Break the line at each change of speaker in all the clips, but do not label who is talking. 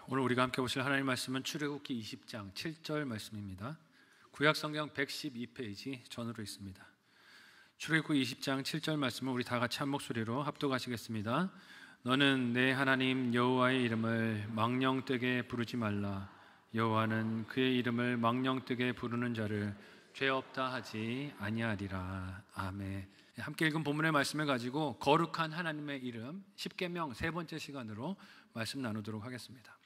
오늘 우리가 함께 보실 하나님 말씀은 출애굽기 20장 7절 말씀입니다. 구약성경 112페이지 전으로 있습니다. 출애굽기 20장 7절 말씀을 우리 다 같이 한 목소리로 합독하시겠습니다. 너는 내 하나님 여호와의 이름을 망령되게 부르지 말라. 여호와는 그의 이름을 망령되게 부르는 자를 죄 없다 하지 아니하리라. 아멘. 함께 읽은 본문의 말씀을 가지고 거룩한 하나님의 이름 10계명 세 번째 시간으로 말씀 나누도록 하겠습니다.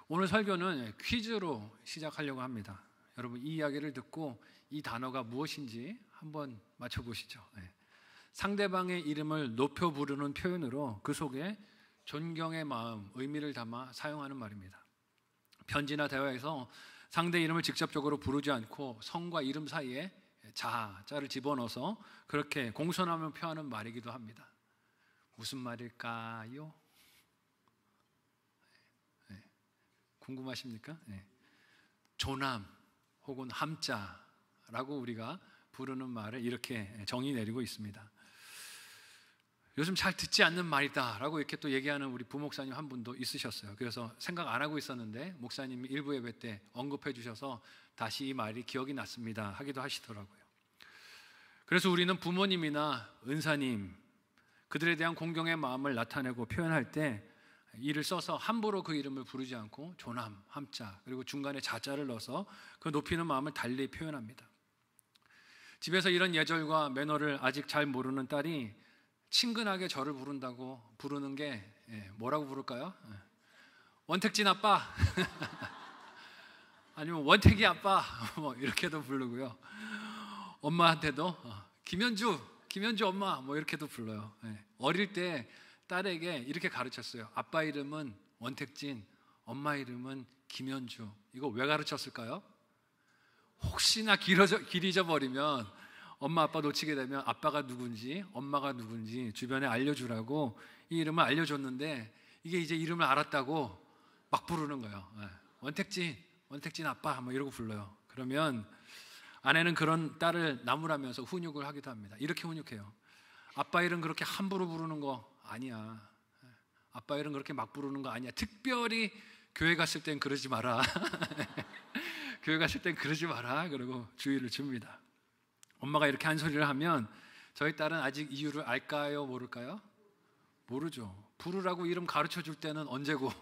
오늘 설교는 퀴즈로 시작하려고 합니다. 여러분, 이 이야기를 듣고 이 단어가 무엇인지 한번 맞춰보시죠. 상대방의 이름을 높여 부르는 표현으로 그 속에 존경의 마음, 의미를 담아 사용하는 말입니다. 편지나 대화에서 상대 이름을 직접적으로 부르지 않고 성과 이름 사이에 자를 집어넣어서 그렇게 공손함을 표하는 말이기도 합니다. 무슨 말일까요? 궁금하십니까? 조남 혹은 함자라고 우리가 부르는 말을 이렇게 정의 내리고 있습니다. 요즘 잘 듣지 않는 말이다 라고 이렇게 또 얘기하는 우리 부목사님 한 분도 있으셨어요. 그래서 생각 안 하고 있었는데 목사님이 일부 예배 때 언급해 주셔서 다시 이 말이 기억이 났습니다 하기도 하시더라고요. 그래서 우리는 부모님이나 은사님, 그들에 대한 공경의 마음을 나타내고 표현할 때 이를 써서 함부로 그 이름을 부르지 않고 조남, 함자, 그리고 중간에 자자를 넣어서 그 높이는 마음을 달리 표현합니다. 집에서 이런 예절과 매너를 아직 잘 모르는 딸이 친근하게 저를 부르는 게 뭐라고 부를까요? 원택진 아빠 아니면 원택이 아빠 뭐 이렇게도 부르고요. 엄마한테도 김현주 엄마 뭐 이렇게도 불러요. 어릴 때 딸에게 이렇게 가르쳤어요. 아빠 이름은 원택진, 엄마 이름은 김현주. 이거 왜 가르쳤을까요? 혹시나 길 잊어버리면 엄마 아빠 놓치게 되면 아빠가 누군지 엄마가 누군지 주변에 알려주라고 이 이름을 알려줬는데 이게 이제 이름을 알았다고 막 부르는 거예요. 원택진 아빠 뭐 이러고 불러요. 그러면 아내는 그런 딸을 나무라면서 훈육을 하기도 합니다. 이렇게 훈육해요. 아빠 이름 그렇게 함부로 부르는 거 아니야. 아빠 이름 그렇게 막 부르는 거 아니야. 특별히 교회 갔을 땐 그러지 마라. 교회 갔을 땐 그러지 마라. 그러고 주의를 줍니다. 엄마가 이렇게 한 소리를 하면 저희 딸은 아직 이유를 알까요? 모를까요? 모르죠. 부르라고 이름 가르쳐 줄 때는 언제고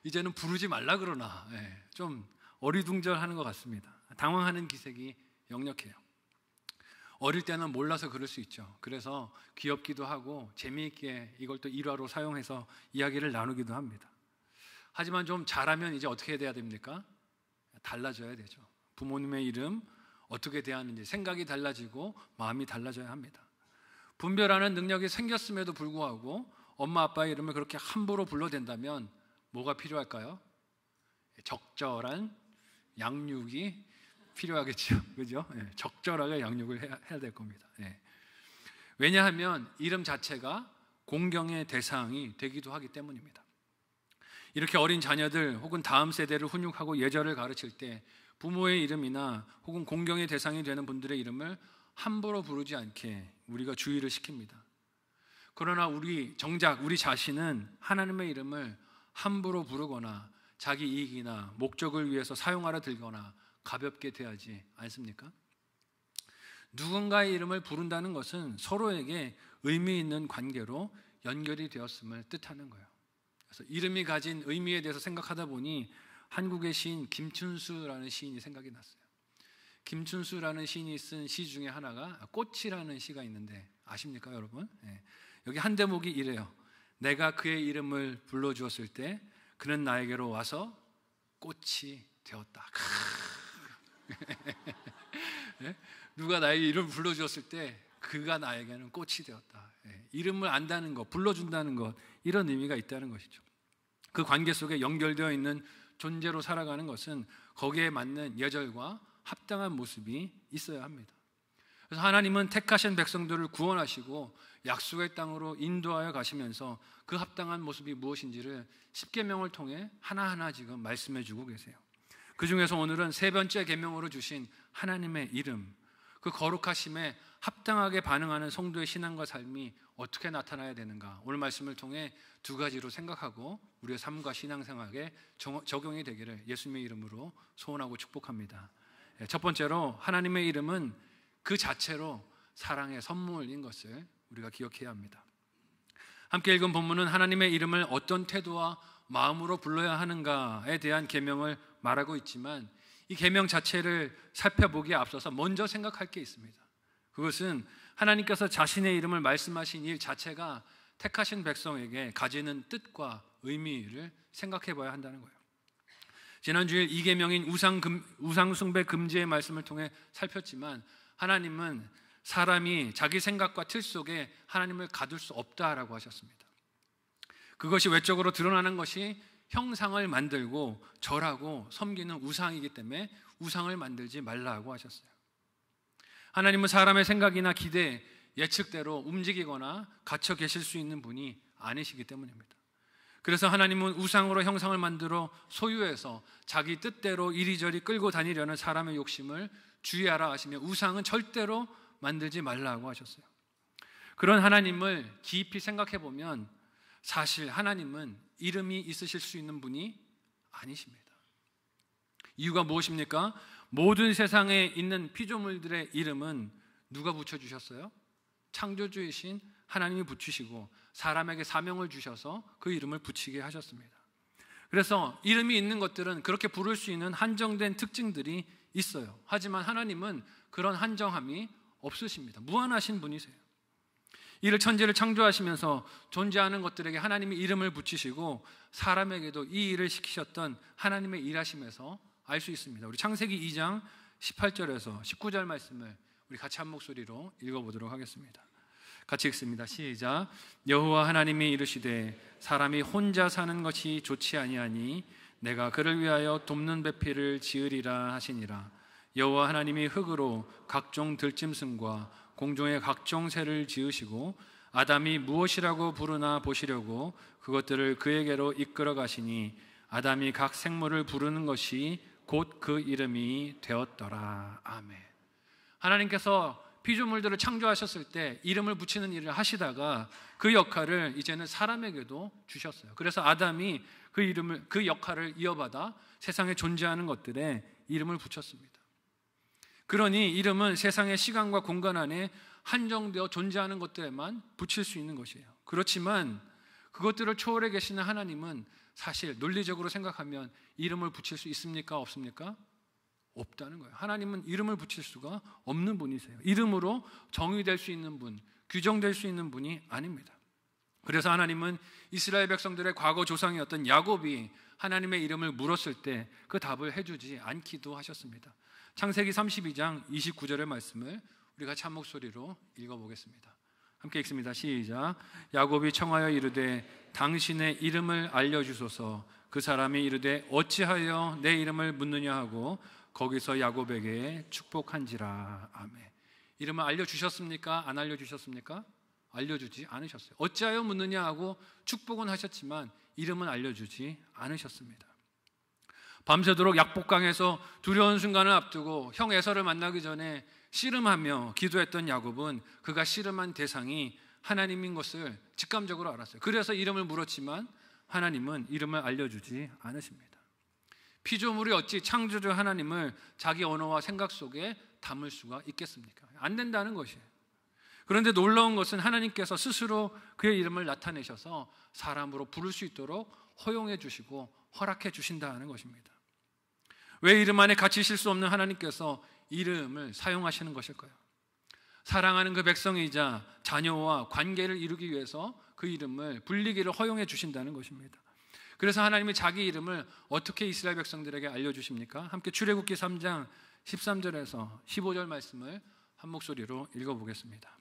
이제는 부르지 말라 그러나 좀 어리둥절하는 것 같습니다. 당황하는 기색이 역력해요. 어릴 때는 몰라서 그럴 수 있죠. 그래서 귀엽기도 하고 재미있게 이걸 또 일화로 사용해서 이야기를 나누기도 합니다. 하지만 좀 잘하면 이제 어떻게 돼야 됩니까? 달라져야 되죠. 부모님의 이름 어떻게 대하는지 생각이 달라지고 마음이 달라져야 합니다. 분별하는 능력이 생겼음에도 불구하고 엄마 아빠의 이름을 그렇게 함부로 불러댄다면 뭐가 필요할까요? 적절한 양육이 필요하겠죠. 그죠? 적절하게 양육을 해야 될 겁니다. 왜냐하면 이름 자체가 공경의 대상이 되기도 하기 때문입니다. 이렇게 어린 자녀들 혹은 다음 세대를 훈육하고 예절을 가르칠 때 부모의 이름이나 혹은 공경의 대상이 되는 분들의 이름을 함부로 부르지 않게 우리가 주의를 시킵니다. 그러나 정작 우리 자신은 하나님의 이름을 함부로 부르거나 자기 이익이나 목적을 위해서 사용하려 들거나 가볍게 대하지 않습니까? 누군가의 이름을 부른다는 것은 서로에게 의미 있는 관계로 연결이 되었음을 뜻하는 거예요. 그래서 이름이 가진 의미에 대해서 생각하다 보니 한국의 시인 김춘수라는 시인이 생각이 났어요. 김춘수라는 시인이 쓴 시 중에 하나가 꽃이라는 시가 있는데 아십니까 여러분? 여기 한 대목이 이래요. 내가 그의 이름을 불러주었을 때 그는 나에게로 와서 꽃이 되었다. 누가 나에게 이름을 불러주었을 때 그가 나에게는 꽃이 되었다. 이름을 안다는 것, 불러준다는 것, 이런 의미가 있다는 것이죠. 그 관계 속에 연결되어 있는 존재로 살아가는 것은 거기에 맞는 예절과 합당한 모습이 있어야 합니다. 그래서 하나님은 택하신 백성들을 구원하시고 약속의 땅으로 인도하여 가시면서 그 합당한 모습이 무엇인지를 십계명을 통해 하나하나 지금 말씀해 주고 계세요. 그 중에서 오늘은 세 번째 계명으로 주신 하나님의 이름, 그 거룩하심에 합당하게 반응하는 성도의 신앙과 삶이 어떻게 나타나야 되는가, 오늘 말씀을 통해 두 가지로 생각하고 우리의 삶과 신앙생활에 적용이 되기를 예수님의 이름으로 소원하고 축복합니다. 첫 번째로, 하나님의 이름은 그 자체로 사랑의 선물인 것을 우리가 기억해야 합니다. 함께 읽은 본문은 하나님의 이름을 어떤 태도와 마음으로 불러야 하는가에 대한 계명을 말하고 있지만, 이 계명 자체를 살펴보기에 앞서서 먼저 생각할 게 있습니다. 그것은 하나님께서 자신의 이름을 말씀하신 일 자체가 택하신 백성에게 가지는 뜻과 의미를 생각해 봐야 한다는 거예요. 지난 주일 이 계명인 우상 숭배 금지의 말씀을 통해 살폈지만, 하나님은 사람이 자기 생각과 틀 속에 하나님을 가둘 수 없다라고 하셨습니다. 그것이 외적으로 드러나는 것이 형상을 만들고 절하고 섬기는 우상이기 때문에 우상을 만들지 말라고 하셨어요. 하나님은 사람의 생각이나 기대, 예측대로 움직이거나 갇혀 계실 수 있는 분이 아니시기 때문입니다. 그래서 하나님은 우상으로 형상을 만들어 소유해서 자기 뜻대로 이리저리 끌고 다니려는 사람의 욕심을 주의하라 하시며, 우상은 절대로 만들지 말라고 하셨어요. 그런 하나님을 깊이 생각해 보면 사실 하나님은 이름이 있으실 수 있는 분이 아니십니다. 이유가 무엇입니까? 모든 세상에 있는 피조물들의 이름은 누가 붙여주셨어요? 창조주이신 하나님이 붙이시고 사람에게 사명을 주셔서 그 이름을 붙이게 하셨습니다. 그래서 이름이 있는 것들은 그렇게 부를 수 있는 한정된 특징들이 있어요. 하지만 하나님은 그런 한정함이 없으십니다. 무한하신 분이세요. 이를 천지를 창조하시면서 존재하는 것들에게 하나님이 이름을 붙이시고 사람에게도 이 일을 시키셨던 하나님의 일하심에서 알 수 있습니다. 우리 창세기 2장 18절에서 19절 말씀을 우리 같이 한 목소리로 읽어보도록 하겠습니다. 같이 읽습니다. 시작. 여호와 하나님이 이르시되 사람이 혼자 사는 것이 좋지 아니하니 내가 그를 위하여 돕는 배필을 지으리라 하시니라. 여호와 하나님이 흙으로 각종 들짐승과 공중의 각종 새를 지으시고 아담이 무엇이라고 부르나 보시려고 그것들을 그에게로 이끌어 가시니 아담이 각 생물을 부르는 것이 곧 그 이름이 되었더라. 아멘. 하나님께서 피조물들을 창조하셨을 때 이름을 붙이는 일을 하시다가 그 역할을 이제는 사람에게도 주셨어요. 그래서 아담이 그 역할을 이어받아 세상에 존재하는 것들에 이름을 붙였습니다. 그러니 이름은 세상의 시간과 공간 안에 한정되어 존재하는 것들에만 붙일 수 있는 것이에요. 그렇지만 그것들을 초월해 계시는 하나님은 사실 논리적으로 생각하면 이름을 붙일 수 있습니까? 없습니까? 없다는 거예요. 하나님은 이름을 붙일 수가 없는 분이세요. 이름으로 정의될 수 있는 분, 규정될 수 있는 분이 아닙니다. 그래서 하나님은 이스라엘 백성들의 과거 조상이었던 야곱이 하나님의 이름을 물었을 때 그 답을 해주지 않기도 하셨습니다. 창세기 32장 29절의 말씀을 우리 같이 한 목소리로 읽어보겠습니다. 함께 읽습니다. 시작. 야곱이 청하여 이르되 당신의 이름을 알려주소서. 그 사람이 이르되 어찌하여 내 이름을 묻느냐 하고 거기서 야곱에게 축복한지라. 아멘. 이름을 알려주셨습니까? 안 알려주셨습니까? 알려주지 않으셨어요. 어찌하여 묻느냐 하고 축복은 하셨지만 이름은 알려주지 않으셨습니다. 밤새도록 약복강에서 두려운 순간을 앞두고 형 에서를 만나기 전에 씨름하며 기도했던 야곱은 그가 씨름한 대상이 하나님인 것을 직감적으로 알았어요. 그래서 이름을 물었지만 하나님은 이름을 알려주지 않으십니다. 피조물이 어찌 창조주 하나님을 자기 언어와 생각 속에 담을 수가 있겠습니까? 안 된다는 것이에요. 그런데 놀라운 것은 하나님께서 스스로 그의 이름을 나타내셔서 사람으로 부를 수 있도록 허용해 주시고 허락해 주신다는 것입니다. 왜 이름 안에 갇히실 수 없는 하나님께서 이름을 사용하시는 것일까요? 사랑하는 그 백성이자 자녀와 관계를 이루기 위해서 그 이름을 불리기를 허용해 주신다는 것입니다. 그래서 하나님이 자기 이름을 어떻게 이스라엘 백성들에게 알려주십니까? 함께 출애굽기 3장 13절에서 15절 말씀을 한 목소리로 읽어보겠습니다.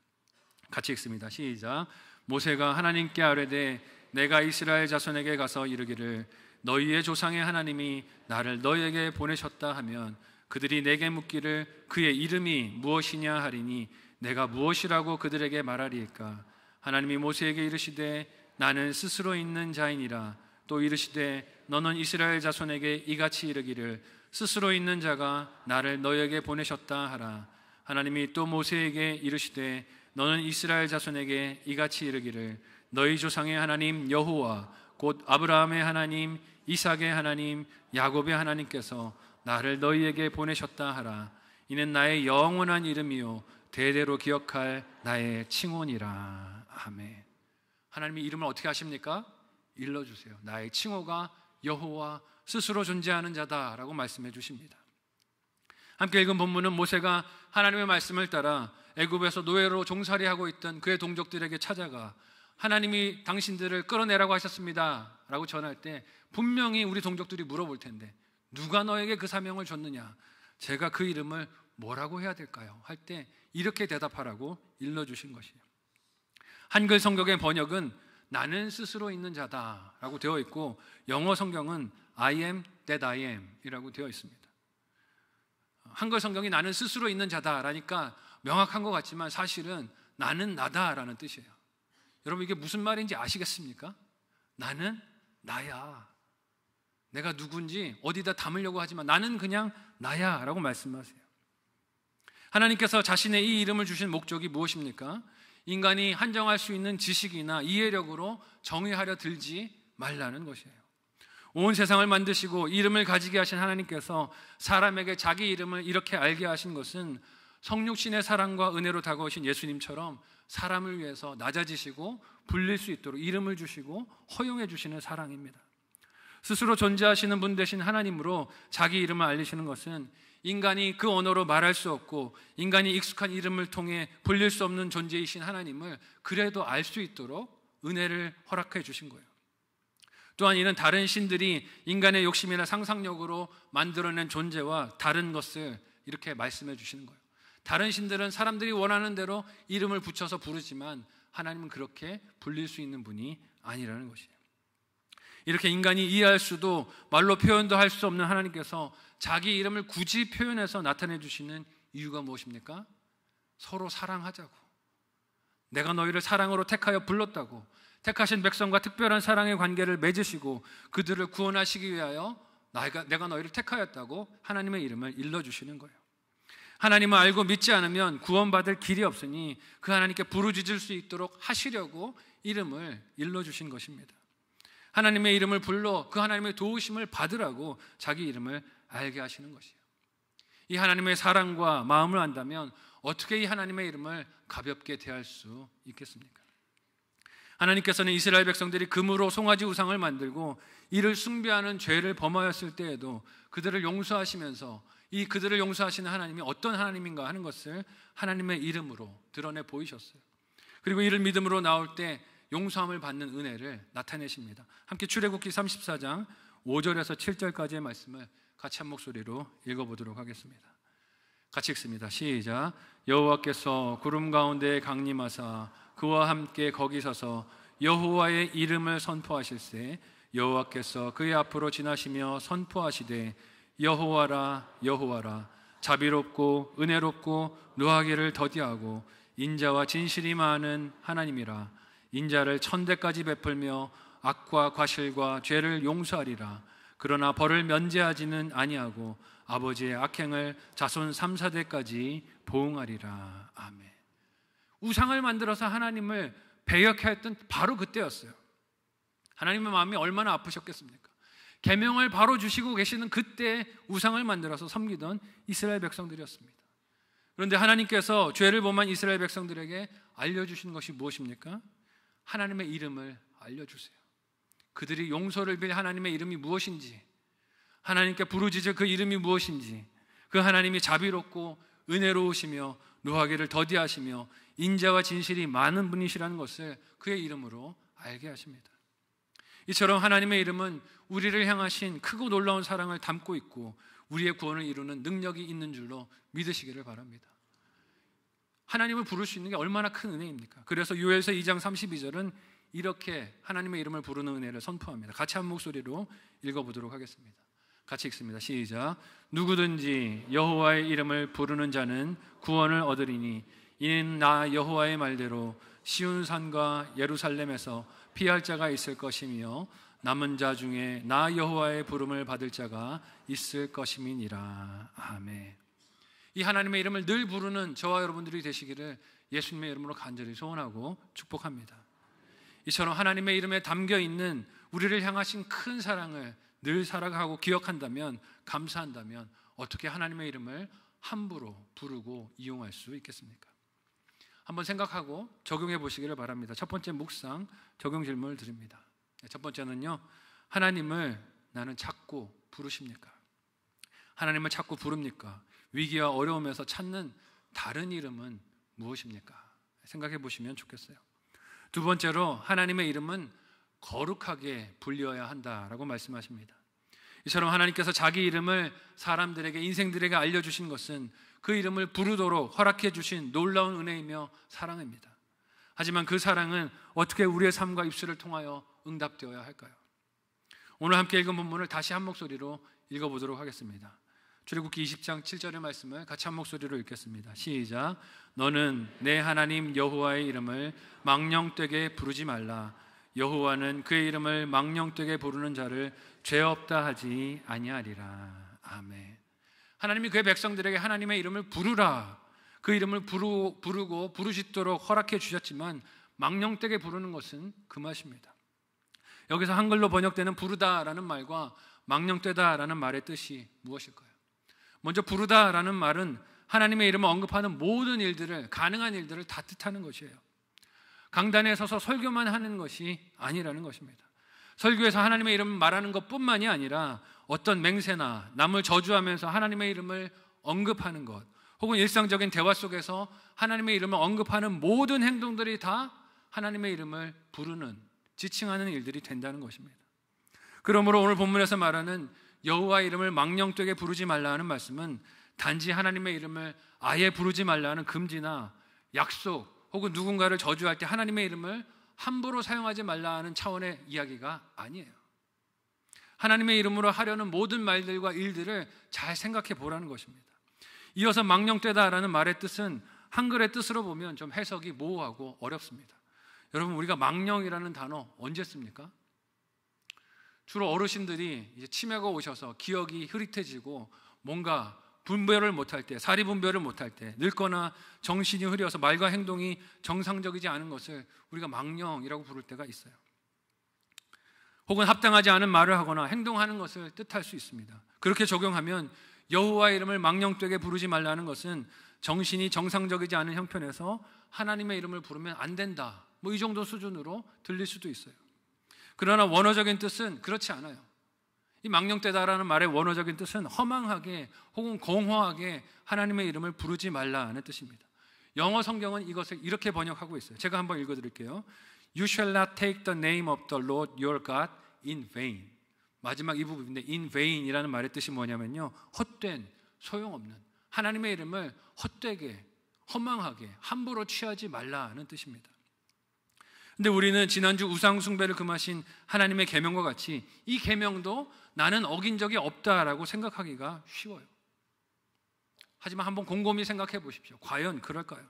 같이 읽습니다. 시작. 모세가 하나님께 아뢰되 내가 이스라엘 자손에게 가서 이르기를 너희의 조상의 하나님이 나를 너희에게 보내셨다 하면 그들이 내게 묻기를 그의 이름이 무엇이냐 하리니 내가 무엇이라고 그들에게 말하리이까? 하나님이 모세에게 이르시되 나는 스스로 있는 자이니라. 또 이르시되 너는 이스라엘 자손에게 이같이 이르기를 스스로 있는 자가 나를 너희에게 보내셨다 하라. 하나님이 또 모세에게 이르시되 너는 이스라엘 자손에게 이같이 이르기를 너희 조상의 하나님 여호와 곧 아브라함의 하나님 이삭의 하나님 야곱의 하나님께서 나를 너희에게 보내셨다 하라. 이는 나의 영원한 이름이요 대대로 기억할 나의 칭호니라. 아멘. 하나님이 이름을 어떻게 하십니까? 일러주세요. 나의 칭호가 여호와 스스로 존재하는 자다라고 말씀해 주십니다. 함께 읽은 본문은 모세가 하나님의 말씀을 따라 애굽에서 노예로 종살이하고 있던 그의 동족들에게 찾아가 하나님이 당신들을 끌어내라고 하셨습니다 라고 전할 때 분명히 우리 동족들이 물어볼 텐데 누가 너에게 그 사명을 줬느냐? 제가 그 이름을 뭐라고 해야 될까요? 할 때 이렇게 대답하라고 일러주신 것이에요. 한글 성경의 번역은 나는 스스로 있는 자다라고 되어 있고 영어 성경은 I am that I am 이라고 되어 있습니다. 한글 성경이 나는 스스로 있는 자다라니까 명확한 것 같지만 사실은 나는 나다라는 뜻이에요. 여러분 이게 무슨 말인지 아시겠습니까? 나는 나야. 내가 누군지 어디다 담으려고 하지만 나는 그냥 나야 라고 말씀하세요. 하나님께서 자신의 이 이름을 주신 목적이 무엇입니까? 인간이 한정할 수 있는 지식이나 이해력으로 정의하려 들지 말라는 것이에요. 온 세상을 만드시고 이름을 가지게 하신 하나님께서 사람에게 자기 이름을 이렇게 알게 하신 것은 성육신의 사랑과 은혜로 다가오신 예수님처럼 사람을 위해서 낮아지시고 불릴 수 있도록 이름을 주시고 허용해 주시는 사랑입니다. 스스로 존재하시는 분 되신 하나님으로 자기 이름을 알리시는 것은 인간이 그 언어로 말할 수 없고 인간이 익숙한 이름을 통해 불릴 수 없는 존재이신 하나님을 그래도 알 수 있도록 은혜를 허락해 주신 거예요. 또한 이는 다른 신들이 인간의 욕심이나 상상력으로 만들어낸 존재와 다른 것을 이렇게 말씀해 주시는 거예요. 다른 신들은 사람들이 원하는 대로 이름을 붙여서 부르지만 하나님은 그렇게 불릴 수 있는 분이 아니라는 것이에요. 이렇게 인간이 이해할 수도 말로 표현도 할 수 없는 하나님께서 자기 이름을 굳이 표현해서 나타내 주시는 이유가 무엇입니까? 서로 사랑하자고. 내가 너희를 사랑으로 택하여 불렀다고. 택하신 백성과 특별한 사랑의 관계를 맺으시고 그들을 구원하시기 위하여 내가 너희를 택하였다고 하나님의 이름을 일러주시는 거예요. 하나님을 알고 믿지 않으면 구원받을 길이 없으니 그 하나님께 부르짖을 수 있도록 하시려고 이름을 일러주신 것입니다. 하나님의 이름을 불러 그 하나님의 도우심을 받으라고 자기 이름을 알게 하시는 것이에요. 이 하나님의 사랑과 마음을 안다면 어떻게 이 하나님의 이름을 가볍게 대할 수 있겠습니까? 하나님께서는 이스라엘 백성들이 금으로 송아지 우상을 만들고 이를 숭배하는 죄를 범하였을 때에도 그들을 용서하시면서 이 그들을 용서하시는 하나님이 어떤 하나님인가 하는 것을 하나님의 이름으로 드러내 보이셨어요. 그리고 이를 믿음으로 나올 때 용서함을 받는 은혜를 나타내십니다. 함께 출애굽기 34장 5절에서 7절까지의 말씀을 같이 한 목소리로 읽어보도록 하겠습니다. 같이 읽습니다. 시작. 여호와께서 구름 가운데 강림하사 그와 함께 거기 서서 여호와의 이름을 선포하실세 여호와께서 그의 앞으로 지나시며 선포하시되 여호와라 여호와라 자비롭고 은혜롭고 노하기를 더디하고 인자와 진실이 많은 하나님이라 인자를 천대까지 베풀며 악과 과실과 죄를 용서하리라. 그러나 벌을 면제하지는 아니하고 아버지의 악행을 자손 3, 4대까지 보응하리라. 아멘. 우상을 만들어서 하나님을 배역했던 바로 그때였어요. 하나님의 마음이 얼마나 아프셨겠습니까? 계명을 바로 주시고 계시는 그때 우상을 만들어서 섬기던 이스라엘 백성들이었습니다. 그런데 하나님께서 죄를 범한 이스라엘 백성들에게 알려주신 것이 무엇입니까? 하나님의 이름을 알려주세요. 그들이 용서를 빌 하나님의 이름이 무엇인지, 하나님께 부르짖을 그 이름이 무엇인지, 그 하나님이 자비롭고 은혜로우시며 노하기를 더디하시며 인자와 진실이 많은 분이시라는 것을 그의 이름으로 알게 하십니다. 이처럼 하나님의 이름은 우리를 향하신 크고 놀라운 사랑을 담고 있고 우리의 구원을 이루는 능력이 있는 줄로 믿으시기를 바랍니다. 하나님을 부를 수 있는 게 얼마나 큰 은혜입니까? 그래서 요엘서 2장 32절은 이렇게 하나님의 이름을 부르는 은혜를 선포합니다. 같이 한 목소리로 읽어보도록 하겠습니다. 같이 읽습니다. 시작. 누구든지 여호와의 이름을 부르는 자는 구원을 얻으리니 이는 나 여호와의 말대로 시온산과 예루살렘에서 피할 자가 있을 것이며 남은 자 중에 나 여호와의 부름을 받을 자가 있을 것임이니라. 아멘. 이 하나님의 이름을 늘 부르는 저와 여러분들이 되시기를 예수님의 이름으로 간절히 소원하고 축복합니다. 이처럼 하나님의 이름에 담겨 있는 우리를 향하신 큰 사랑을 늘 살아가고 기억한다면, 감사한다면 어떻게 하나님의 이름을 함부로 부르고 이용할 수 있겠습니까? 한번 생각하고 적용해 보시기를 바랍니다. 첫 번째 묵상 적용 질문을 드립니다. 첫 번째는요, 하나님을 나는 자꾸 부르십니까? 하나님을 자꾸 부릅니까? 위기와 어려움에서 찾는 다른 이름은 무엇입니까? 생각해 보시면 좋겠어요. 두 번째로, 하나님의 이름은 거룩하게 불려야 한다라고 말씀하십니다. 이처럼 하나님께서 자기 이름을 사람들에게, 인생들에게 알려주신 것은 그 이름을 부르도록 허락해 주신 놀라운 은혜이며 사랑입니다. 하지만 그 사랑은 어떻게 우리의 삶과 입술을 통하여 응답되어야 할까요? 오늘 함께 읽은 본문을 다시 한 목소리로 읽어보도록 하겠습니다. 출애굽기 20장 7절의 말씀을 같이 한 목소리로 읽겠습니다. 시작. 너는 내 하나님 여호와의 이름을 망령되게 부르지 말라. 여호와는 그의 이름을 망령되게 부르는 자를 죄 없다 하지 아니하리라. 아멘. 하나님이 그의 백성들에게 하나님의 이름을 부르라, 그 이름을 부르고 부르짖도록 허락해 주셨지만 망령되게 부르는 것은 금하십니다. 여기서 한글로 번역되는 부르다라는 말과 망령되다라는 말의 뜻이 무엇일까요? 먼저 부르다라는 말은 하나님의 이름을 언급하는 모든 일들을, 가능한 일들을 다 뜻하는 것이에요. 강단에 서서 설교만 하는 것이 아니라는 것입니다. 설교에서 하나님의 이름을 말하는 것뿐만이 아니라 어떤 맹세나 남을 저주하면서 하나님의 이름을 언급하는 것, 혹은 일상적인 대화 속에서 하나님의 이름을 언급하는 모든 행동들이 다 하나님의 이름을 부르는, 지칭하는 일들이 된다는 것입니다. 그러므로 오늘 본문에서 말하는 여호와의 이름을 망령되게 부르지 말라 하는 말씀은 단지 하나님의 이름을 아예 부르지 말라 하는 금지나 약속, 혹은 누군가를 저주할 때 하나님의 이름을 함부로 사용하지 말라 하는 차원의 이야기가 아니에요. 하나님의 이름으로 하려는 모든 말들과 일들을 잘 생각해 보라는 것입니다. 이어서 망령되다라는 말의 뜻은 한글의 뜻으로 보면 좀 해석이 모호하고 어렵습니다. 여러분, 우리가 망령이라는 단어 언제 씁니까? 주로 어르신들이 이제 치매가 오셔서 기억이 흐릿해지고 뭔가 분별을 못할 때, 사리 분별을 못할 때, 늙거나 정신이 흐려서 말과 행동이 정상적이지 않은 것을 우리가 망령이라고 부를 때가 있어요. 혹은 합당하지 않은 말을 하거나 행동하는 것을 뜻할 수 있습니다. 그렇게 적용하면 여호와의 이름을 망령되게 부르지 말라는 것은 정신이 정상적이지 않은 형편에서 하나님의 이름을 부르면 안 된다, 이 정도 수준으로 들릴 수도 있어요. 그러나 원어적인 뜻은 그렇지 않아요. 이 망령되다라는 말의 원어적인 뜻은 허망하게 혹은 공허하게 하나님의 이름을 부르지 말라는 뜻입니다. 영어 성경은 이것을 이렇게 번역하고 있어요. 제가 한번 읽어드릴게요. You shall not take the name of the Lord your God in vain. 마지막 이 부분인데, in vain이라는 말의 뜻이 뭐냐면요, 헛된, 소용없는, 하나님의 이름을 헛되게, 허망하게, 함부로 취하지 말라는 뜻입니다. 근데 우리는 지난주 우상 숭배를 금하신 하나님의 계명과 같이 이 계명도 나는 어긴 적이 없다라고 생각하기가 쉬워요. 하지만 한번 곰곰이 생각해 보십시오. 과연 그럴까요?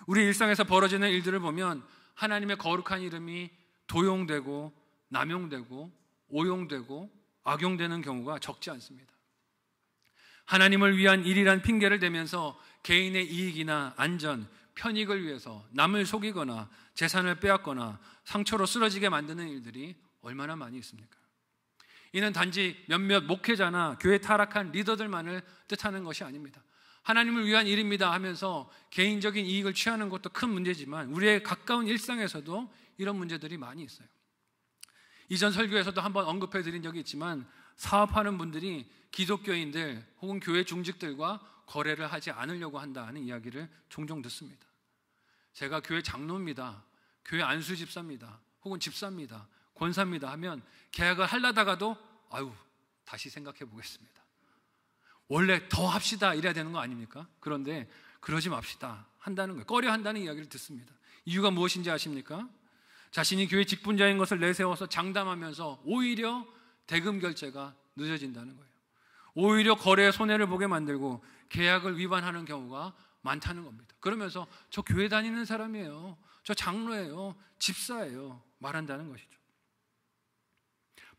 우리 일상에서 벌어지는 일들을 보면 하나님의 거룩한 이름이 도용되고 남용되고 오용되고 악용되는 경우가 적지 않습니다. 하나님을 위한 일이란 핑계를 대면서 개인의 이익이나 안전, 편익을 위해서 남을 속이거나 재산을 빼앗거나 상처로 쓰러지게 만드는 일들이 얼마나 많이 있습니까? 이는 단지 몇몇 목회자나 교회 타락한 리더들만을 뜻하는 것이 아닙니다. 하나님을 위한 일입니다 하면서 개인적인 이익을 취하는 것도 큰 문제지만 우리의 가까운 일상에서도 이런 문제들이 많이 있어요. 이전 설교에서도 한번 언급해 드린 적이 있지만 사업하는 분들이 기독교인들 혹은 교회 중직들과 거래를 하지 않으려고 한다는 이야기를 종종 듣습니다. 제가 교회 장로입니다, 교회 안수 집사입니다, 혹은 집사입니다, 권사입니다 하면 계약을 하려다가도 다시 생각해 보겠습니다. 원래 더 합시다 이래야 되는 거 아닙니까? 그런데 그러지 맙시다 한다는 거예요. 꺼려 한다는 이야기를 듣습니다. 이유가 무엇인지 아십니까? 자신이 교회 직분자인 것을 내세워서 장담하면서 오히려 대금 결제가 늦어진다는 거예요. 오히려 거래에 손해를 보게 만들고 계약을 위반하는 경우가 많다는 겁니다. 그러면서 저 교회 다니는 사람이에요, 저 장로예요, 집사예요 말한다는 것이죠.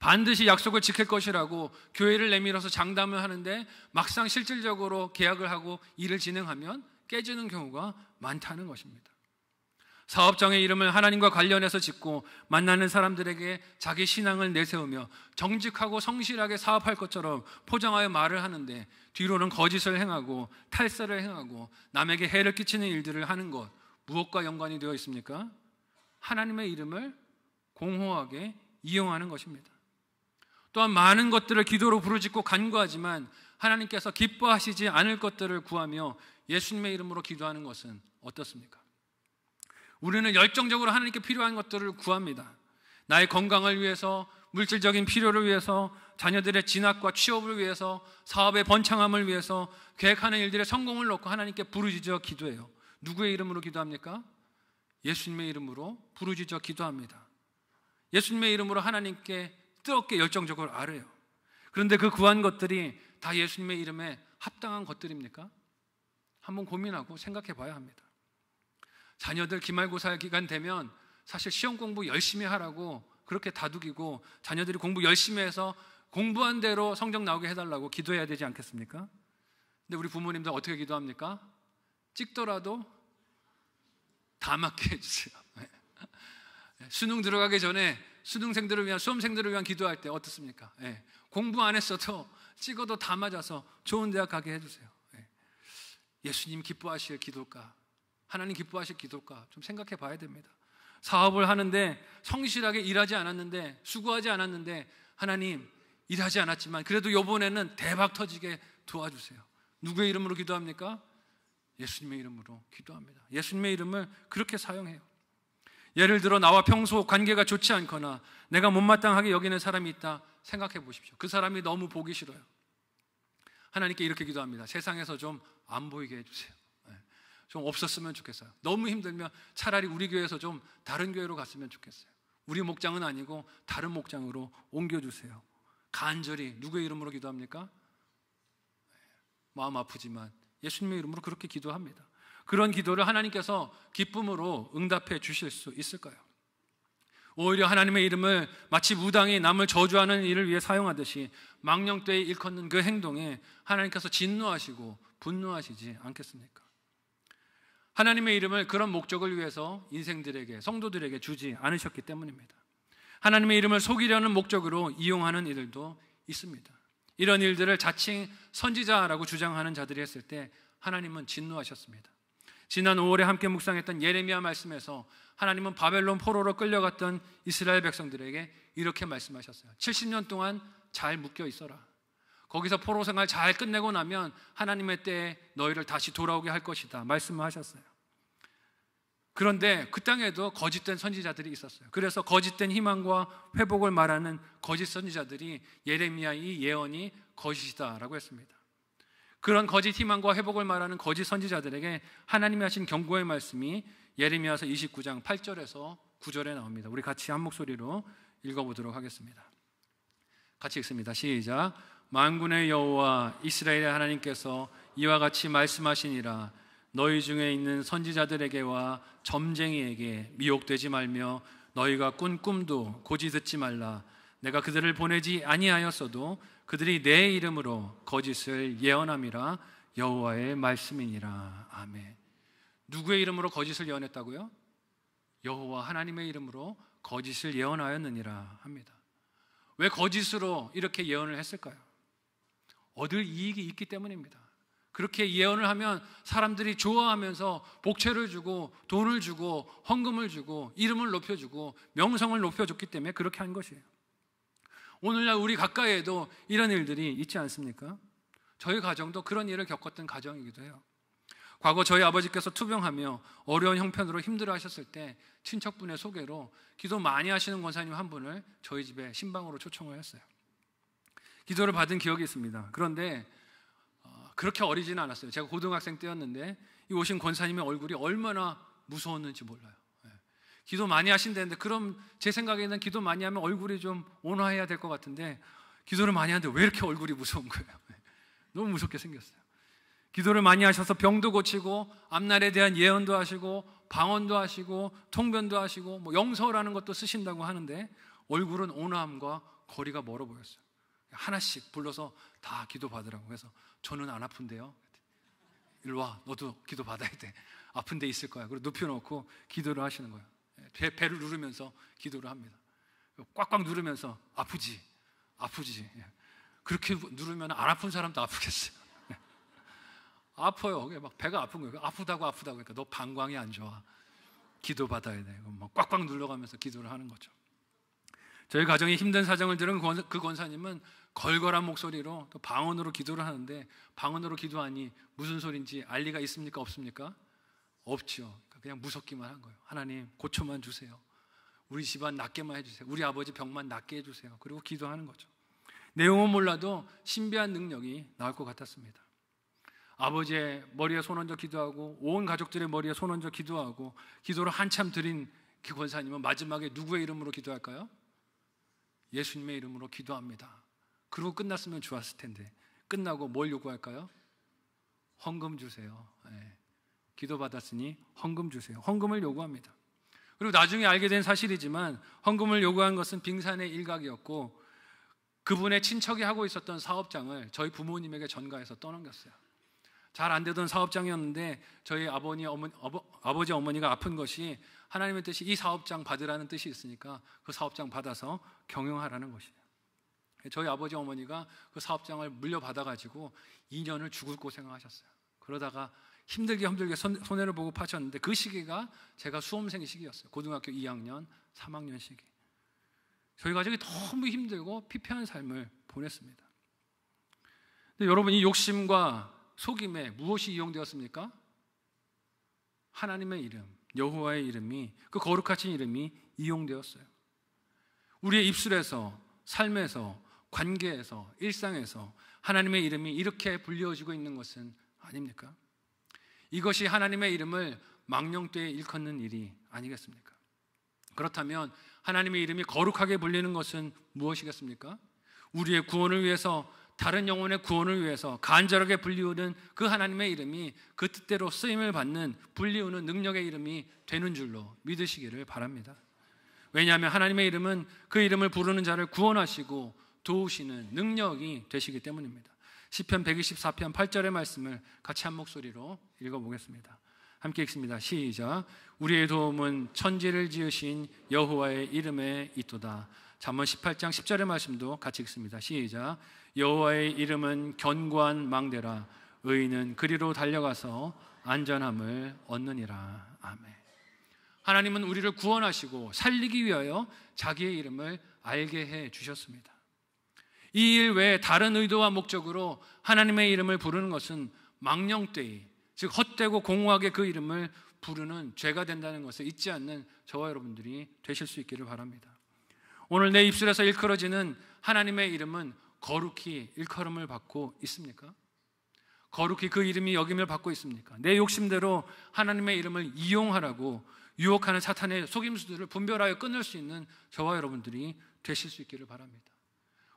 반드시 약속을 지킬 것이라고 교회를 내밀어서 장담을 하는데 막상 실질적으로 계약을 하고 일을 진행하면 깨지는 경우가 많다는 것입니다. 사업장의 이름을 하나님과 관련해서 짓고 만나는 사람들에게 자기 신앙을 내세우며 정직하고 성실하게 사업할 것처럼 포장하여 말을 하는데 뒤로는 거짓을 행하고 탈세를 행하고 남에게 해를 끼치는 일들을 하는 것, 무엇과 연관이 되어 있습니까? 하나님의 이름을 공허하게 이용하는 것입니다. 또한 많은 것들을 기도로 부르짖고 간구하지만 하나님께서 기뻐하시지 않을 것들을 구하며 예수님의 이름으로 기도하는 것은 어떻습니까? 우리는 열정적으로 하나님께 필요한 것들을 구합니다. 나의 건강을 위해서, 물질적인 필요를 위해서, 자녀들의 진학과 취업을 위해서, 사업의 번창함을 위해서, 계획하는 일들의 성공을 놓고 하나님께 부르짖어 기도해요. 누구의 이름으로 기도합니까? 예수님의 이름으로 부르짖어 기도합니다. 예수님의 이름으로 하나님께 뜨겁게 열정적으로 아뢰요. 그런데 그 구한 것들이 다 예수님의 이름에 합당한 것들입니까? 한번 고민하고 생각해 봐야 합니다. 자녀들 기말고사 기간 되면 사실 시험 공부 열심히 하라고 그렇게 다독이고 자녀들이 공부 열심히 해서 공부한 대로 성적 나오게 해달라고 기도해야 되지 않겠습니까? 근데 우리 부모님들 어떻게 기도합니까? 찍더라도 다 맞게 해주세요. 수능 들어가기 전에 수능생들을 위한, 수험생들을 위한 기도할 때 어떻습니까? 공부 안 했어도 찍어도 다 맞아서 좋은 대학 가게 해주세요. 예수님 기뻐하실 기도일까? 하나님 기뻐하실 기도일까? 좀 생각해 봐야 됩니다. 사업을 하는데 성실하게 일하지 않았는데, 수고하지 않았는데 하나님 일하지 않았지만 그래도 이번에는 대박 터지게 도와주세요. 누구의 이름으로 기도합니까? 예수님의 이름으로 기도합니다. 예수님의 이름을 그렇게 사용해요. 예를 들어 나와 평소 관계가 좋지 않거나 내가 못마땅하게 여기는 사람이 있다 생각해 보십시오. 그 사람이 너무 보기 싫어요. 하나님께 이렇게 기도합니다. 세상에서 좀 안 보이게 해주세요. 좀 없었으면 좋겠어요. 너무 힘들면 차라리 우리 교회에서 좀 다른 교회로 갔으면 좋겠어요. 우리 목장은 아니고 다른 목장으로 옮겨주세요. 간절히 누구의 이름으로 기도합니까? 마음 아프지만 예수님의 이름으로 그렇게 기도합니다. 그런 기도를 하나님께서 기쁨으로 응답해 주실 수 있을까요? 오히려 하나님의 이름을 마치 무당이 남을 저주하는 일을 위해 사용하듯이 망령되이 일컫는 그 행동에 하나님께서 진노하시고 분노하시지 않겠습니까? 하나님의 이름을 그런 목적을 위해서 인생들에게, 성도들에게 주지 않으셨기 때문입니다. 하나님의 이름을 속이려는 목적으로 이용하는 이들도 있습니다. 이런 일들을 자칭 선지자라고 주장하는 자들이 했을 때 하나님은 진노하셨습니다. 지난 5월에 함께 묵상했던 예레미야 말씀에서 하나님은 바벨론 포로로 끌려갔던 이스라엘 백성들에게 이렇게 말씀하셨어요. 70년 동안 잘 묶여 있어라. 거기서 포로 생활 잘 끝내고 나면 하나님의 때에 너희를 다시 돌아오게 할 것이다 말씀을 하셨어요. 그런데 그 땅에도 거짓된 선지자들이 있었어요. 그래서 거짓된 희망과 회복을 말하는 거짓 선지자들이 예레미야의 예언이 거짓이다라고 했습니다. 그런 거짓 희망과 회복을 말하는 거짓 선지자들에게 하나님이 하신 경고의 말씀이 예레미야서 29장 8절에서 9절에 나옵니다. 우리 같이 한 목소리로 읽어보도록 하겠습니다. 같이 읽습니다. 시작. 만군의 여호와 이스라엘의 하나님께서 이와 같이 말씀하시니라. 너희 중에 있는 선지자들에게와 점쟁이에게 미혹되지 말며 너희가 꾼 꿈도 고지 듣지 말라. 내가 그들을 보내지 아니하였어도 그들이 내 이름으로 거짓을 예언함이라. 여호와의 말씀이니라. 아멘. 누구의 이름으로 거짓을 예언했다고요? 여호와 하나님의 이름으로 거짓을 예언하였느니라 합니다. 왜 거짓으로 이렇게 예언을 했을까요? 얻을 이익이 있기 때문입니다. 그렇게 예언을 하면 사람들이 좋아하면서 복채를 주고 돈을 주고 헌금을 주고 이름을 높여주고 명성을 높여줬기 때문에 그렇게 한 것이에요. 오늘날 우리 가까이에도 이런 일들이 있지 않습니까? 저희 가정도 그런 일을 겪었던 가정이기도 해요. 과거 저희 아버지께서 투병하며 어려운 형편으로 힘들어 하셨을 때 친척분의 소개로 기도 많이 하시는 권사님 한 분을 저희 집에 신방으로 초청을 했어요. 기도를 받은 기억이 있습니다. 그런데 그렇게 어리지는 않았어요. 제가 고등학생 때였는데 이 오신 권사님의 얼굴이 얼마나 무서웠는지 몰라요. 기도 많이 하신다는데 그럼 제 생각에는 기도 많이 하면 얼굴이 좀 온화해야 될 것 같은데 기도를 많이 하는데 왜 이렇게 얼굴이 무서운 거예요? 너무 무섭게 생겼어요. 기도를 많이 하셔서 병도 고치고 앞날에 대한 예언도 하시고 방언도 하시고 통변도 하시고 영서라는 것도 쓰신다고 하는데 얼굴은 온화함과 거리가 멀어 보였어요. 하나씩 불러서 다 기도 받으라고. 그래서 저는 안 아픈데요. 일로 와, 너도 기도 받아야 돼. 아픈 데 있을 거야. 그리고 눕혀놓고 기도를 하시는 거예요. 배를 누르면서 기도를 합니다. 꽉꽉 누르면서 아프지? 그렇게 누르면 안 아픈 사람도 아프겠어요. 아파요. 막 배가 아픈 거예요. 아프다고 그러니까 너 방광이 안 좋아. 기도 받아야 돼. 막 꽉꽉 눌러가면서 기도를 하는 거죠. 저희 가정이 힘든 사정을 들은 그 권사님은 걸걸한 목소리로 또 방언으로 기도를 하는데, 방언으로 기도하니 무슨 소린지 알 리가 있습니까? 없습니까? 없죠. 그냥 무섭기만 한 거예요. 하나님 고쳐만 주세요. 우리 집안 낫게만 해주세요. 우리 아버지 병만 낫게 해주세요. 그리고 기도하는 거죠. 내용은 몰라도 신비한 능력이 나올 것 같았습니다. 아버지의 머리에 손 얹어 기도하고 온 가족들의 머리에 손 얹어 기도하고 기도를 한참 드린 그 권사님은 마지막에 누구의 이름으로 기도할까요? 예수님의 이름으로 기도합니다. 그리고 끝났으면 좋았을 텐데, 끝나고 뭘 요구할까요? 헌금 주세요. 네. 기도 받았으니 헌금 주세요. 헌금을 요구합니다. 그리고 나중에 알게 된 사실이지만 헌금을 요구한 것은 빙산의 일각이었고, 그분의 친척이 하고 있었던 사업장을 저희 부모님에게 전가해서 떠넘겼어요. 잘 안 되던 사업장이었는데 저희 아버지 어머니가 아픈 것이 하나님의 뜻이 이 사업장 받으라는 뜻이 있으니까 그 사업장 받아서 경영하라는 것이에요. 저희 아버지 어머니가 그 사업장을 물려받아가지고 2년을 죽을 고생을 하셨어요. 그러다가 힘들게 손해를 보고 파셨는데, 그 시기가 제가 수험생 시기였어요. 고등학교 2학년, 3학년 시기. 저희 가족이 너무 힘들고 피폐한 삶을 보냈습니다. 근데 여러분, 이 욕심과 속임에 무엇이 이용되었습니까? 하나님의 이름, 여호와의 이름이, 그 거룩하신 이름이 이용되었어요. 우리의 입술에서, 삶에서, 관계에서, 일상에서 하나님의 이름이 이렇게 불리워지고 있는 것은 아닙니까? 이것이 하나님의 이름을 망령되이 일컫는 일이 아니겠습니까? 그렇다면 하나님의 이름이 거룩하게 불리는 것은 무엇이겠습니까? 우리의 구원을 위해서, 다른 영혼의 구원을 위해서 간절하게 불리우는 그 하나님의 이름이 그 뜻대로 쓰임을 받는, 불리우는 능력의 이름이 되는 줄로 믿으시기를 바랍니다. 왜냐하면 하나님의 이름은 그 이름을 부르는 자를 구원하시고 도우시는 능력이 되시기 때문입니다. 시편 124편 8절의 말씀을 같이 한 목소리로 읽어보겠습니다. 함께 읽습니다. 시작. 우리의 도움은 천지를 지으신 여호와의 이름에 있도다. 잠언 18장 10절의 말씀도 같이 읽습니다. 시작. 여호와의 이름은 견고한 망대라. 의인은 그리로 달려가서 안전함을 얻느니라. 아멘. 하나님은 우리를 구원하시고 살리기 위하여 자기의 이름을 알게 해 주셨습니다. 이 일 외에 다른 의도와 목적으로 하나님의 이름을 부르는 것은 망령되이, 즉 헛되고 공허하게 그 이름을 부르는 죄가 된다는 것을 잊지 않는 저와 여러분들이 되실 수 있기를 바랍니다. 오늘 내 입술에서 일컬어지는 하나님의 이름은 거룩히 일컬음을 받고 있습니까? 거룩히 그 이름이 여김을 받고 있습니까? 내 욕심대로 하나님의 이름을 이용하라고 유혹하는 사탄의 속임수들을 분별하여 끊을 수 있는 저와 여러분들이 되실 수 있기를 바랍니다.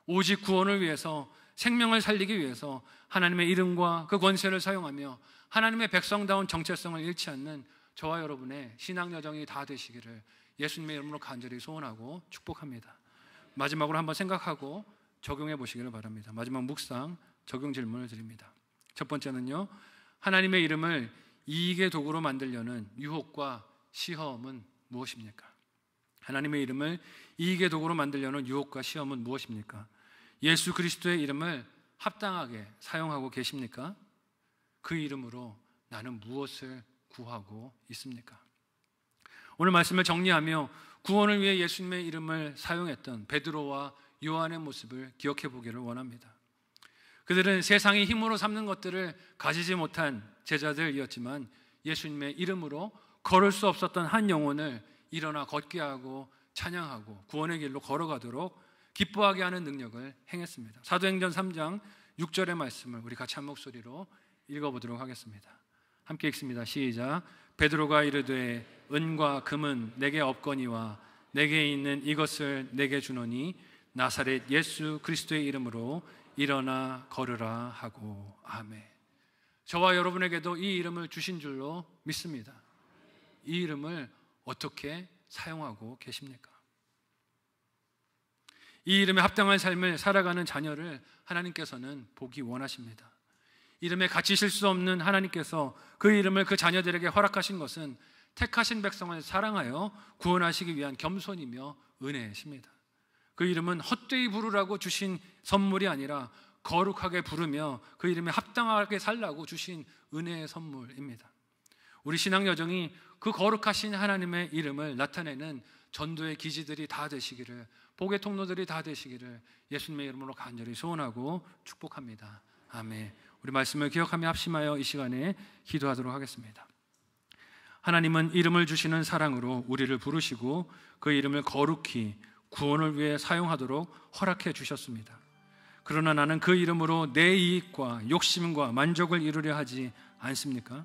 오직 구원을 위해서, 생명을 살리기 위해서 하나님의 이름과 그 권세를 사용하며 하나님의 백성다운 정체성을 잃지 않는 저와 여러분의 신앙 여정이 다 되시기를 예수님의 이름으로 간절히 소원하고 축복합니다. 마지막으로 한번 생각하고 적용해 보시기를 바랍니다. 마지막 묵상, 적용 질문을 드립니다. 첫 번째는요, 하나님의 이름을 이익의 도구로 만들려는 유혹과 시험은 무엇입니까? 하나님의 이름을 이익의 도구로 만들려는 유혹과 시험은 무엇입니까? 예수 그리스도의 이름을 합당하게 사용하고 계십니까? 그 이름으로 나는 무엇을 구하고 있습니까? 오늘 말씀을 정리하며 구원을 위해 예수님의 이름을 사용했던 베드로와 요한의 모습을 기억해 보기를 원합니다. 그들은 세상이 힘으로 삼는 것들을 가지지 못한 제자들이었지만 예수님의 이름으로 걸을 수 없었던 한 영혼을 일어나 걷게 하고 찬양하고 구원의 길로 걸어가도록 기뻐하게 하는 능력을 행했습니다. 사도행전 3장 6절의 말씀을 우리 같이 한 목소리로 읽어보도록 하겠습니다. 함께 읽습니다. 시작. 베드로가 이르되 은과 금은 내게 없거니와 내게 있는 이것을 내게 주노니 나사렛 예수 그리스도의 이름으로 일어나 걸으라 하고. 아멘. 저와 여러분에게도 이 이름을 주신 줄로 믿습니다. 이 이름을 어떻게 사용하고 계십니까? 이 이름에 합당한 삶을 살아가는 자녀를 하나님께서는 보기 원하십니다. 이름에 갇히실 수 없는 하나님께서 그 이름을 그 자녀들에게 허락하신 것은 택하신 백성을 사랑하여 구원하시기 위한 겸손이며 은혜이십니다. 그 이름은 헛되이 부르라고 주신 선물이 아니라 거룩하게 부르며 그 이름에 합당하게 살라고 주신 은혜의 선물입니다. 우리 신앙 여정이 그 거룩하신 하나님의 이름을 나타내는 전도의 기지들이 다 되시기를, 복의 통로들이 다 되시기를 예수님의 이름으로 간절히 소원하고 축복합니다. 아멘. 우리 말씀을 기억하며 합심하여 이 시간에 기도하도록 하겠습니다. 하나님은 이름을 주시는 사랑으로 우리를 부르시고 그 이름을 거룩히 구원을 위해 사용하도록 허락해 주셨습니다. 그러나 나는 그 이름으로 내 이익과 욕심과 만족을 이루려 하지 않습니까?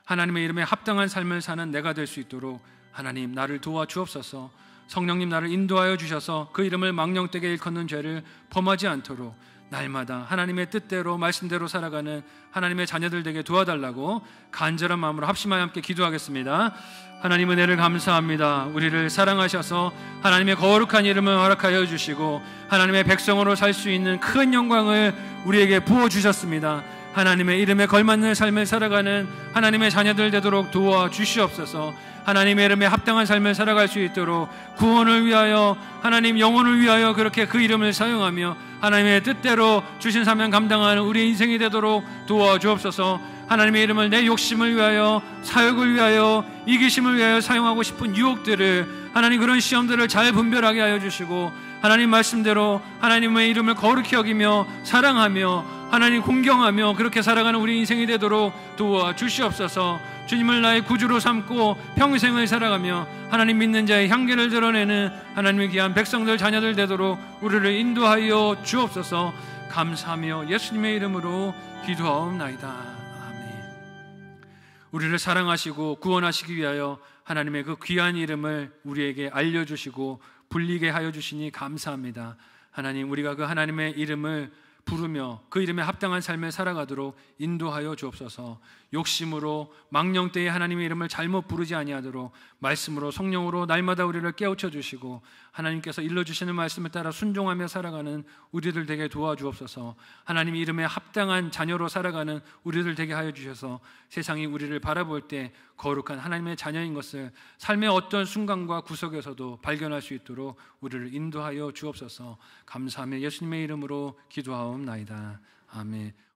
하나님의 이름에 합당한 삶을 사는 내가 될 수 있도록 하나님 나를 도와주옵소서. 성령님 나를 인도하여 주셔서 그 이름을 망령되게 일컫는 죄를 범하지 않도록 날마다 하나님의 뜻대로 말씀대로 살아가는 하나님의 자녀들 되게 도와달라고 간절한 마음으로 합심하여 함께 기도하겠습니다. 하나님 은혜를 감사합니다. 우리를 사랑하셔서 하나님의 거룩한 이름을 허락하여 주시고 하나님의 백성으로 살 수 있는 큰 영광을 우리에게 부어주셨습니다. 하나님의 이름에 걸맞는 삶을 살아가는 하나님의 자녀들 되도록 도와주시옵소서. 하나님의 이름에 합당한 삶을 살아갈 수 있도록 구원을 위하여, 하나님 영혼을 위하여 그렇게 그 이름을 사용하며 하나님의 뜻대로 주신 사명 감당하는 우리 인생이 되도록 도와주옵소서. 하나님의 이름을 내 욕심을 위하여, 사역을 위하여, 이기심을 위하여 사용하고 싶은 유혹들을, 하나님 그런 시험들을 잘 분별하게 하여 주시고 하나님 말씀대로 하나님의 이름을 거룩히 여기며 사랑하며 하나님 공경하며 그렇게 살아가는 우리 인생이 되도록 도와주시옵소서. 주님을 나의 구주로 삼고 평생을 살아가며 하나님 믿는 자의 향기를 드러내는 하나님의 귀한 백성들 자녀들 되도록 우리를 인도하여 주옵소서. 감사하며 예수님의 이름으로 기도하옵나이다. 아멘. 우리를 사랑하시고 구원하시기 위하여 하나님의 그 귀한 이름을 우리에게 알려주시고 불리게 하여 주시니 감사합니다. 하나님 우리가 그 하나님의 이름을 부르며 그 이름에 합당한 삶을 살아가도록 인도하여 주옵소서. 욕심으로 망령되이 하나님의 이름을 잘못 부르지 아니하도록 말씀으로 성령으로 날마다 우리를 깨우쳐 주시고 하나님께서 일러주시는 말씀을 따라 순종하며 살아가는 우리들 되게 도와주옵소서. 하나님 이름에 합당한 자녀로 살아가는 우리들 되게 하여 주셔서 세상이 우리를 바라볼 때 거룩한 하나님의 자녀인 것을 삶의 어떤 순간과 구석에서도 발견할 수 있도록 우리를 인도하여 주옵소서. 감사하며 예수님의 이름으로 기도하옵나이다. 아멘.